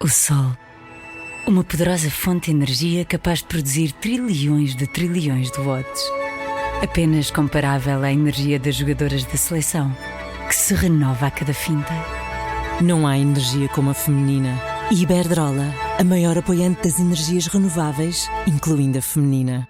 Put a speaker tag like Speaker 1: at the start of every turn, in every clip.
Speaker 1: O Sol. Uma poderosa fonte de energia capaz de produzir trilhões de watts. Apenas comparável à energia das jogadoras da seleção, que se renova a cada finta.
Speaker 2: Não há energia como a feminina. E Iberdrola, a maior apoiante das energias renováveis, incluindo a feminina.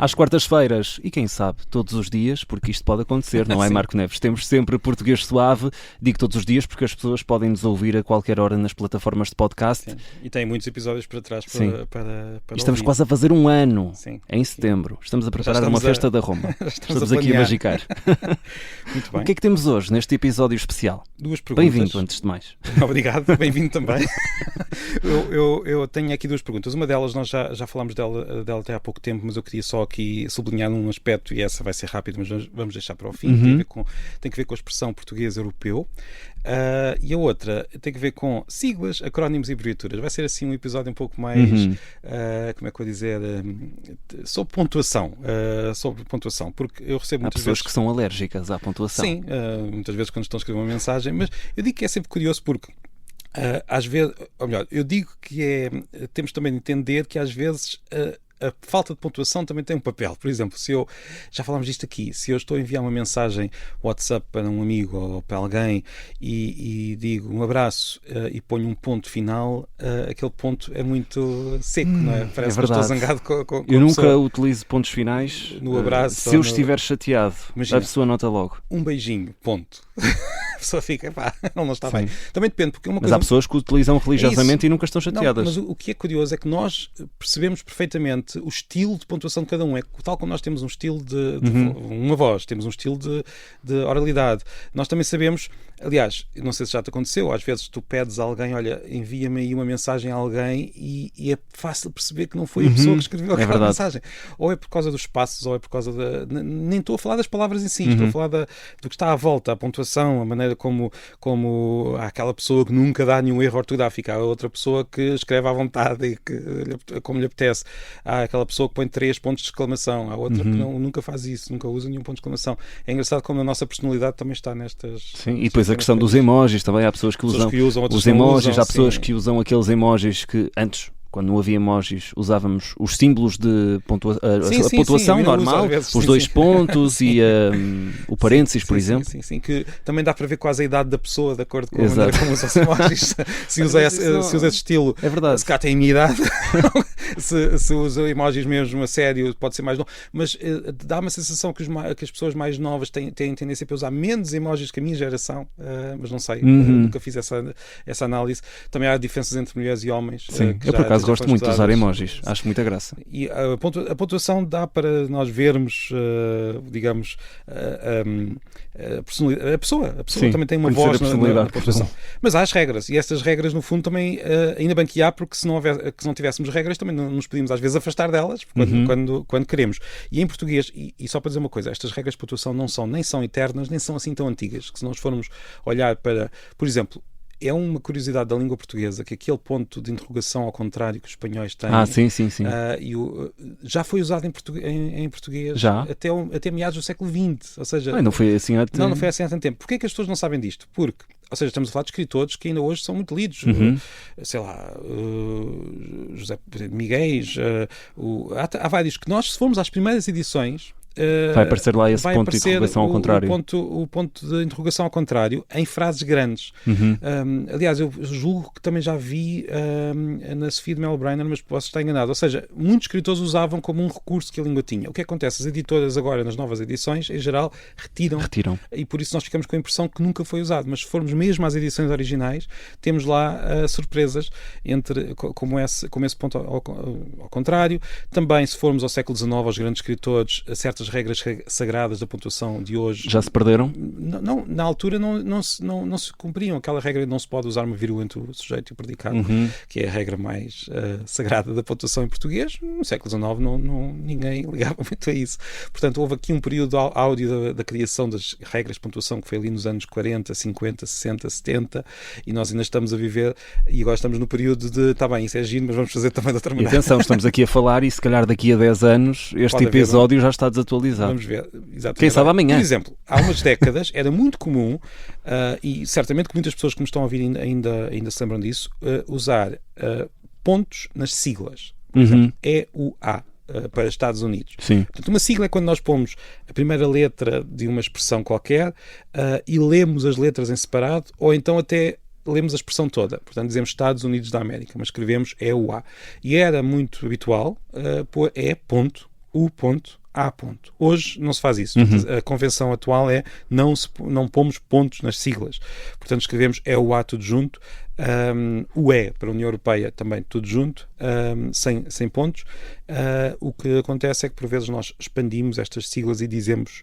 Speaker 3: Às quartas-feiras, e quem sabe, todos os dias, porque isto pode acontecer, não é, Marco Neves? Temos sempre Português Suave, digo todos os dias porque as pessoas podem nos ouvir a qualquer hora nas plataformas de podcast.
Speaker 4: Sim. E tem muitos episódios para trás para
Speaker 3: estamos quase a fazer um ano,
Speaker 4: sim,
Speaker 3: em setembro. Estamos a preparar uma festa da Roma. Estamos aqui a magicar.
Speaker 4: Muito bem.
Speaker 3: O que é que temos hoje, neste episódio especial?
Speaker 4: Duas perguntas.
Speaker 3: Bem-vindo, antes de mais.
Speaker 4: Obrigado, bem-vindo também. eu tenho aqui duas perguntas. Uma delas, nós já falámos dela até há pouco tempo, mas eu queria só aqui sublinhar num aspecto, e essa vai ser rápida, mas vamos deixar para o fim. Tem que ver com a expressão português-europeu. E a outra tem que ver com siglas, acrónimos e abreviaturas. Vai ser assim um episódio um pouco mais, como é que eu vou dizer, sobre pontuação. Porque eu recebo muitas
Speaker 3: pessoas
Speaker 4: vezes
Speaker 3: que são alérgicas à pontuação.
Speaker 4: Sim, muitas vezes quando estão a escrever uma mensagem, mas eu digo que é sempre curioso porque às vezes, ou melhor, eu digo que temos também de entender que às vezes a falta de pontuação também tem um papel. Por exemplo, já falámos disto aqui, se eu estou a enviar uma mensagem WhatsApp para um amigo ou para alguém e digo um abraço e ponho um ponto final, aquele ponto é muito seco, não é? Parece que eu estou zangado com
Speaker 3: eu
Speaker 4: a
Speaker 3: nunca
Speaker 4: pessoa.
Speaker 3: utilizo pontos finais
Speaker 4: No abraço.
Speaker 3: Se eu estiver chateado, imagina, a pessoa nota logo.
Speaker 4: Um beijinho, ponto. A pessoa fica, pá, ele não está bem. Também depende, porque uma
Speaker 3: coisa... Mas há pessoas que utilizam religiosamente e nunca estão chateadas.
Speaker 4: Não, mas o que é curioso é que nós percebemos perfeitamente o estilo de pontuação de cada um. É tal como nós temos um estilo de uma voz, temos um estilo de oralidade. Nós também sabemos, aliás, não sei se já te aconteceu, às vezes tu pedes a alguém, olha, envia-me aí uma mensagem a alguém e é fácil perceber que não foi a pessoa que escreveu aquela mensagem. Ou é por causa dos espaços, ou é por causa nem estou a falar das palavras em si, estou a falar do que está à volta, a pontuação, a maneira como há aquela pessoa que nunca dá nenhum erro ortográfico, há outra pessoa que escreve à vontade e que, como lhe apetece, há aquela pessoa que põe 3 pontos de exclamação, há outra que nunca faz isso, nunca usa nenhum ponto de exclamação. É engraçado como a nossa personalidade também está nestas...
Speaker 3: Sim, e depois a questão dos emojis também, há pessoas que usam os emojis, há pessoas que usam aqueles emojis que antes... Quando não havia emojis, usávamos os símbolos de pontuação normal, os 2 pontos e o parênteses, por exemplo.
Speaker 4: Sim, que também dá para ver quase a idade da pessoa, de acordo com a maneira como usa os emojis. Se usa esse estilo,
Speaker 3: é verdade.
Speaker 4: Se cá tem a minha idade, se usa emojis mesmo a sério, pode ser mais novo. Mas dá uma sensação que as pessoas mais novas têm tendência para usar menos emojis que a minha geração, mas não sei, nunca fiz essa análise. Também há diferenças entre mulheres e homens.
Speaker 3: Sim, eu por acaso gosto muito de usar emojis, acho muita graça.
Speaker 4: E a pontuação dá para nós vermos, digamos, a pessoa
Speaker 3: Sim,
Speaker 4: também tem uma voz na pontuação. Mas há as regras, e estas regras no fundo também, ainda bem que há, porque se não tivéssemos regras também não nos podíamos às vezes afastar delas quando queremos. E em português, e só para dizer uma coisa, estas regras de pontuação nem são eternas, nem são assim tão antigas, que se nós formos olhar para, por exemplo, é uma curiosidade da língua portuguesa que aquele ponto de interrogação ao contrário que os espanhóis têm
Speaker 3: sim.
Speaker 4: Já foi usado em português
Speaker 3: já?
Speaker 4: Até meados do século XX. Ou seja,
Speaker 3: não foi assim há tanto tempo.
Speaker 4: Não foi assim há tanto tempo. Porquê é que as pessoas não sabem disto? Porque, ou seja, estamos a falar de escritores que ainda hoje são muito lidos. Sei lá, José Miguéis. Há vários que nós, se formos às primeiras edições,
Speaker 3: vai aparecer lá esse ponto de interrogação ao contrário.
Speaker 4: O ponto de interrogação ao contrário em frases grandes. Aliás, eu julgo que também já vi na Sofia de Mello Briner, mas posso estar enganado. Ou seja, muitos escritores usavam como um recurso que a língua tinha. O que acontece? As editoras agora, nas novas edições, em geral, retiram. E por isso nós ficamos com a impressão que nunca foi usado. Mas se formos mesmo às edições originais, temos lá surpresas como esse ponto ao contrário. Também, se formos ao século XIX, aos grandes escritores, certas certas regras sagradas da pontuação de hoje...
Speaker 3: Já se perderam?
Speaker 4: Não, na altura não se cumpriam. Aquela regra de não se pode usar uma vírgula entre o sujeito e o predicado, que é a regra mais sagrada da pontuação em português. No século XIX ninguém ligava muito a isso. Portanto, houve aqui um período áudio da criação das regras de pontuação que foi ali nos anos 40, 50, 60, 70, e nós ainda estamos a viver, e agora estamos no período de, está bem, isso é giro, mas vamos fazer também de outra maneira.
Speaker 3: E atenção, estamos aqui a falar e se calhar daqui a 10 anos este episódio já está desatualizado.
Speaker 4: Vamos ver. Exatamente.
Speaker 3: Quem sabe amanhã.
Speaker 4: Por exemplo, há umas décadas era muito comum, e certamente que muitas pessoas que me estão a ouvir ainda se lembram disso, usar pontos nas siglas. Por exemplo, EUA. Para Estados Unidos.
Speaker 3: Sim.
Speaker 4: Portanto, uma sigla é quando nós pomos a primeira letra de uma expressão qualquer e lemos as letras em separado, ou então até lemos a expressão toda. Portanto, dizemos Estados Unidos da América, mas escrevemos EUA. E era muito habitual pôr U. A. Hoje não se faz isso. A convenção atual é não pomos pontos nas siglas. Portanto, escrevemos EUA tudo junto, UE para a União Europeia também tudo junto, sem pontos. O que acontece é que por vezes nós expandimos estas siglas e dizemos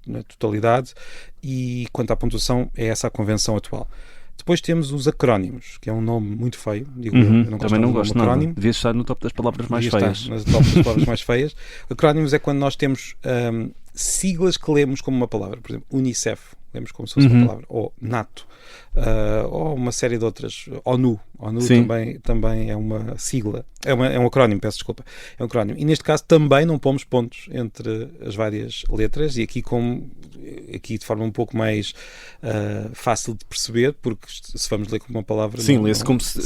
Speaker 4: na totalidade, e quanto à pontuação é essa a convenção atual. Depois temos os acrónimos, que é um nome muito feio. Digo eu
Speaker 3: também não gosto nada. Devia estar no top das palavras mais feias.
Speaker 4: No top das palavras mais feias. Acrónimos é quando nós temos siglas que lemos como uma palavra. Por exemplo, UNICEF, lemos como se fosse uma palavra. Ou NATO. Ou uma série de outras. ONU. ONU também é uma sigla. É um acrónimo, peço desculpa. É um acrónimo. E neste caso também não pomos pontos entre as várias letras, e aqui de forma um pouco mais fácil de perceber, porque se vamos ler como uma palavra...
Speaker 3: Sim, lê-se como se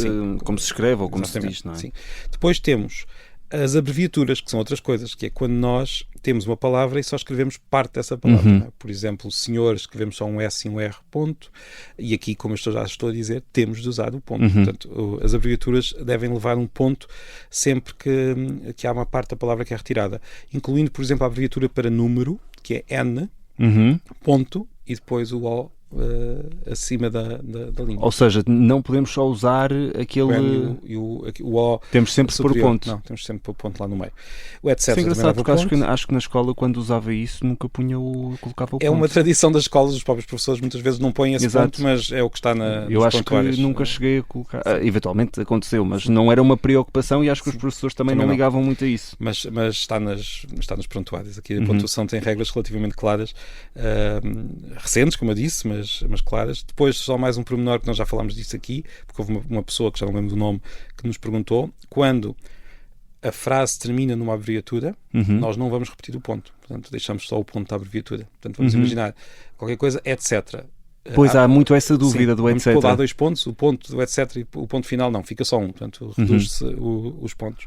Speaker 3: escreve ou como se diz, não é?
Speaker 4: Sim. Depois temos as abreviaturas, que são outras coisas, que é quando nós temos uma palavra e só escrevemos parte dessa palavra. Não é? Por exemplo, senhor, escrevemos só um S e um R, ponto, e aqui, como eu já estou a dizer, temos de usar o ponto. Portanto, as abreviaturas devem levar um ponto sempre que há uma parte da palavra que é retirada, incluindo, por exemplo, a abreviatura para número, que é N, ponto, e depois o O acima da língua.
Speaker 3: Ou seja, não podemos só usar aquele...
Speaker 4: O O...
Speaker 3: Temos sempre por ponto.
Speaker 4: Não, temos sempre por ponto lá no meio. O etc.
Speaker 3: Isso é engraçado, porque acho que na escola, quando usava isso, nunca colocava o ponto.
Speaker 4: É uma tradição das escolas, os próprios professores muitas vezes não põem esse ponto, mas é o que está
Speaker 3: Eu acho que nunca cheguei a colocar... eventualmente aconteceu, mas não era uma preocupação, e acho que os professores também não ligavam muito a isso.
Speaker 4: Mas está nos prontuários. Aqui a pontuação tem regras relativamente claras, recentes, como eu disse, mas claras. Depois, só mais um pormenor, que nós já falámos disso aqui, porque houve uma pessoa, que já não lembro do nome, que nos perguntou, quando a frase termina numa abreviatura, nós não vamos repetir o ponto. Portanto, deixamos só o ponto da abreviatura. Portanto, vamos imaginar qualquer coisa, etc.
Speaker 3: Pois há muito essa dúvida do etc.
Speaker 4: Vamos pôr lá 2 pontos, o ponto do etc. e o ponto final não, fica só um. Portanto, reduz-se os pontos.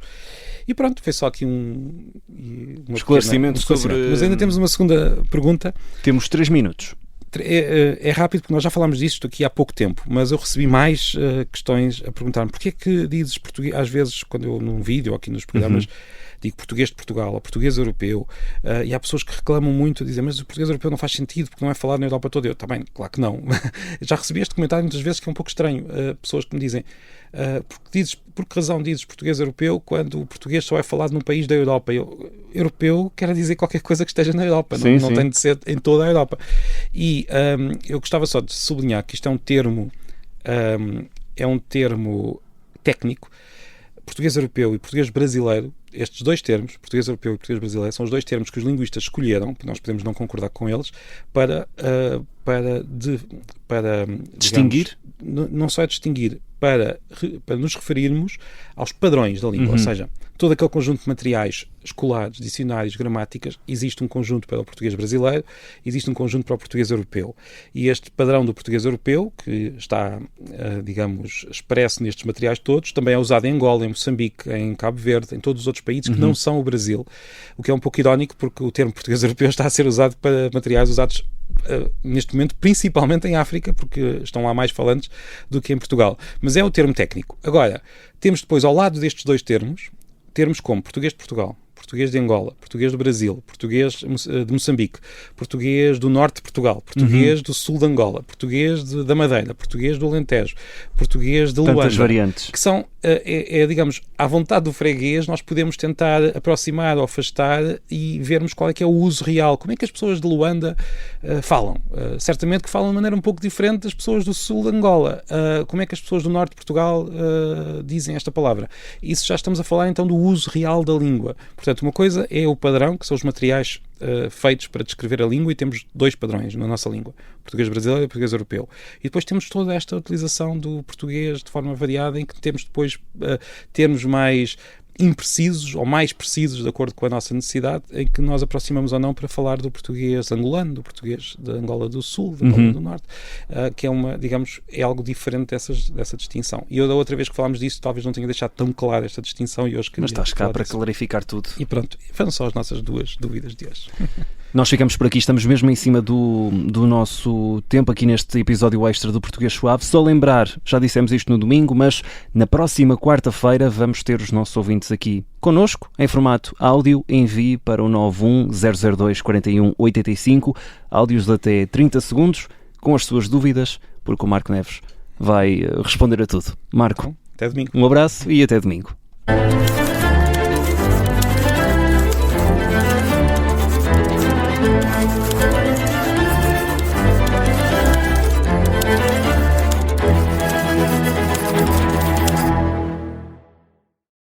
Speaker 4: E pronto, foi só aqui um
Speaker 3: esclarecimento sobre...
Speaker 4: Mas ainda temos uma segunda pergunta.
Speaker 3: Temos 3 minutos.
Speaker 4: É rápido, porque nós já falámos disto aqui há pouco tempo, mas eu recebi mais questões a perguntar-me porquê é que dizes português, às vezes, quando eu num vídeo ou aqui nos programas digo português de Portugal ou português europeu, e há pessoas que reclamam muito, dizem, mas o português europeu não faz sentido porque não é falado na Europa toda. Eu também, claro que não. Já recebi este comentário muitas vezes, que é um pouco estranho. Pessoas que me dizem, por que razão dizes português europeu quando o português só é falado num país da Europa? Europeu quer dizer qualquer coisa que esteja na Europa, não tem de ser em toda a Europa. E eu gostava só de sublinhar que isto é um termo técnico. Português europeu e português brasileiro, estes dois termos, português europeu e português brasileiro, são os dois termos que os linguistas escolheram, nós podemos não concordar com eles, para
Speaker 3: distinguir?
Speaker 4: Digamos, não só é distinguir, para nos referirmos aos padrões da língua, ou seja, todo aquele conjunto de materiais escolares, dicionários, gramáticas, existe um conjunto para o português brasileiro, existe um conjunto para o português europeu. E este padrão do português europeu, que está, digamos, expresso nestes materiais todos, também é usado em Angola, em Moçambique, em Cabo Verde, em todos os outros países que não são o Brasil, o que é um pouco irónico, porque o termo português europeu está a ser usado para materiais usados neste momento, principalmente em África, porque estão lá mais falantes do que em Portugal. Mas é o termo técnico. Agora, temos depois, ao lado destes dois termos como português de Portugal, português de Angola, português do Brasil, português de Moçambique, português do norte de Portugal, português do sul de Angola, português da Madeira, português do Alentejo, português de Luanda.
Speaker 3: Tantas variantes.
Speaker 4: Que são digamos, à vontade do freguês, nós podemos tentar aproximar ou afastar e vermos qual é que é o uso real. Como é que as pessoas de Luanda falam? Certamente que falam de maneira um pouco diferente das pessoas do sul de Angola. Como é que as pessoas do norte de Portugal dizem esta palavra? Isso já estamos a falar então do uso real da língua. Portanto, uma coisa é o padrão, que são os materiais feitos para descrever a língua, e temos 2 padrões na nossa língua, português brasileiro e português europeu. E depois temos toda esta utilização do português de forma variada, em que temos depois termos mais imprecisos ou mais precisos de acordo com a nossa necessidade, em que nós aproximamos ou não para falar do português angolano, do português da Angola do Sul, da Angola do Norte, que é digamos, é algo diferente dessa distinção. E eu da outra vez que falámos disso, talvez não tenha deixado tão clara esta distinção, e hoje
Speaker 3: mas estás cá para clarificar tudo.
Speaker 4: E pronto, foram só as nossas 2 dúvidas de hoje.
Speaker 3: Nós ficamos por aqui, estamos mesmo em cima do nosso tempo aqui neste episódio extra do Português Suave. Só lembrar, já dissemos isto no domingo, mas na próxima quarta-feira vamos ter os nossos ouvintes aqui connosco, em formato áudio. Envie para o 910024185, áudios de até 30 segundos, com as suas dúvidas, porque o Marco Neves vai responder a tudo. Marco,
Speaker 4: até domingo.
Speaker 3: Um abraço e até domingo.